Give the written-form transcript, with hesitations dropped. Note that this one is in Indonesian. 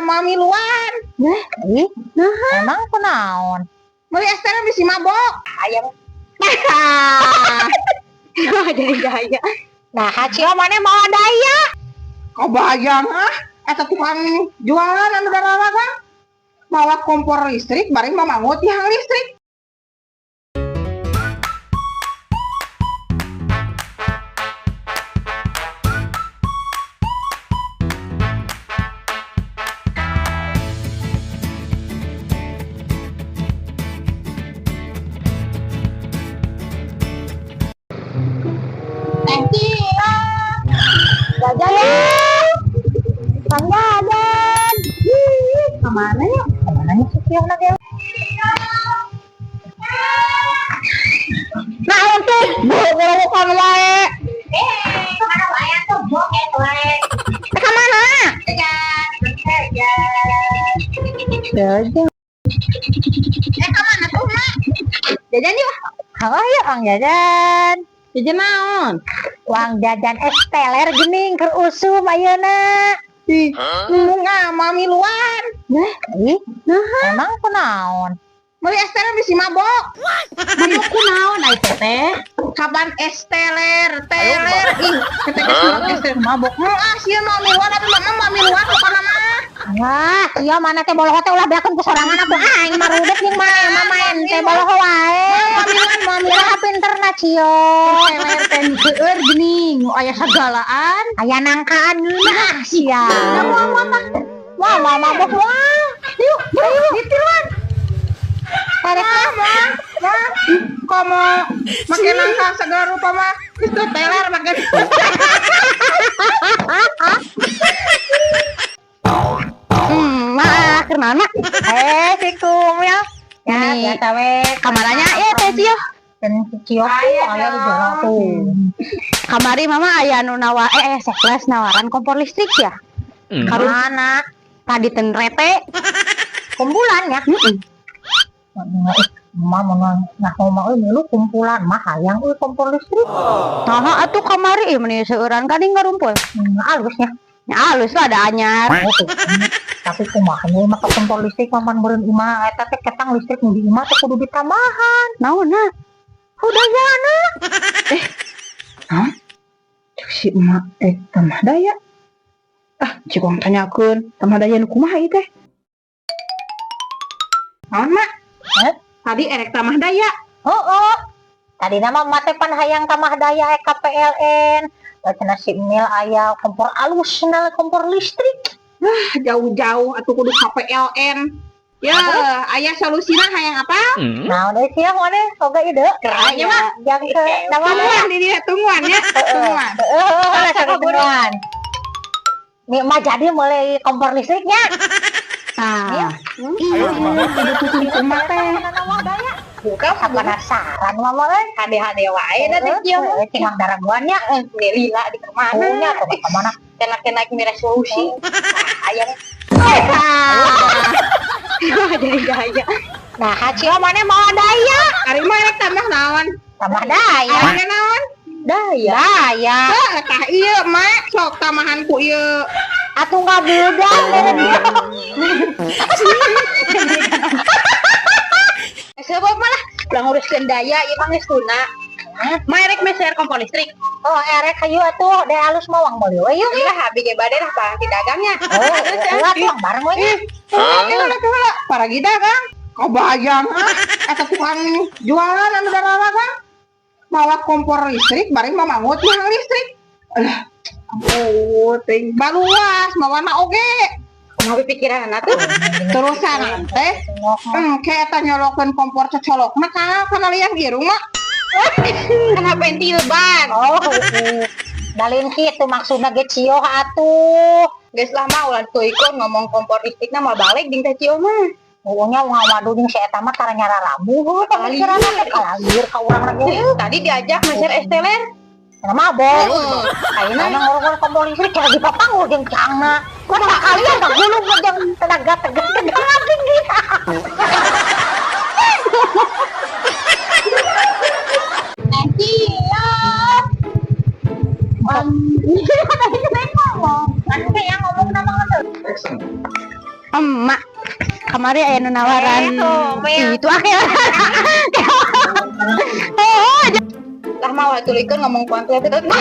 mamiluan. Emang kunaon? Meuli es teh bisi mabok. Ayam. Daya. Nah, hacio mana mau daya? Kabayang eta tukang jualan anu dararaga. Bawa kompor listrik bari mamangut tiang listrik. Jajan ya. Kang Jajan. Kemana ya? Kemana nih si Cio lagi? Nah, untuk bukan wae. Mana wae tuh boket wae. Ke mana? Jajan. Ke mana tuh, Mak? Jajan yuk. Ayo Kang Jajan. Jajan naon? Uang jajan es teler gening keur usum ayeuna. Ih, mamiluan. Emang kunaon? Meuli es teler bisi mabok. Mabok kunaon ai teh? Kapan es teler. Ih, ketek es teler mabok. Sieun mamiluan tapi mama mamiluan pokona mah. Wah, iya mana teh boloho teh ulah beakeun ku sorangan atuh aing marudet jeung mah main teh boloho wae. Mamiluan pinterna Cio. Teler teh seueur geuning, nu aya sagalaan. Aya nangkaan geuna sia. Wah, mabok wah. Yuk, ditiluan. Komo make nangka segala rupa mah. Itu teler make. Mah keunana? Si Kumil. Ya, biasa we Kamaranya ya teh Cio. Dan Cio aya di jero tuh. Kamari mama aya anu sekles nawaran kompor listrik ya. Karena Tadi ten rete. kumpulan ya. Mah lu kumpulan mah hayang kompor listrik. Nah, atuh kamari meni seueuran kading ngarumpul. Halusnya. Ya halus lah ada anyar. Tapi kumaha nya mah kompor listrik paman beureun imah eta teh ketang listrik nu di imah teh kudu ditambahan. Naonna? Udayana. Si emak tamah daya. Cikong tanyakeun, tamah daya nu kumaha ieu teh? Naon, Mak? Tadi erek tamah daya. Oh. Tadi nama mate pan hayang tamah daya KPLN. Cenah si Mil aya kompor alus cenah kompor listrik. Jauh-jauh atuh kudu KPLN. Ya, aya solusina hayang apa? Nah, udah siang mana? Oga ide. Aya, Mak. Yang ke Tungguan di dia tungguan ya. Tungguan. Tungguan. Nih mah jadi mulai kompor listriknya. Nah, itu mah teh. Bukan penasaran mama Hade-hade wae da teh Cio. Cimang daraguannya Lila di kemana? atau kemana? Kenak-kenak mi resolusi. Ayam. Jadi daya. Nah, Hacio mana mau daya? Ari mah rek tambah naon? Tambah daya. Aya naon? Daya. Tah ieu Mak, sok tamahan ku ieu. Atuh nggak budang dari dia. Sebab malah ulah nguruskeun daya ieu mah geus tuna. Mah rek meser kompor listrik. Oh, erek hayu atuh deh alus mawang meuli we yuk. Iya, habis ge bade dah para dagangnya. Heula tuang bareng we. Heula para dagang. Kabayang eta tukang jualan anu dararaga. Bawa kompor listrik bari mamangut tiang listrik. Ting baluas mawana oge. Kumaha pikiran tuh? Terusan teh. Kayak eta nyolokeun kompor cocolokna kana liang ieu mah. Kana pentil ban. Dalin kitu maksudna ge Cio atuh. Geus lama ulah tuh ikut ngomong kompor listrikna mah balik jeung teh Cio mah. Pokoknya ngawadu jeung si eta mah tara nyara ramu. Pamikiranna teh kalagir ka urang lagi. Tadi diajak meser es teler. Karena mabok. Ayeuna ngorong kompor listrik cara dipapangul jeung cangna. Kumaha kalian tak gulung jeung tenaga tinggi. Ini ngomong. Kan kayak ngomong nama emak kamari aya nu nawaran itu akhir lah mau tulikeun ngomong kuantitatif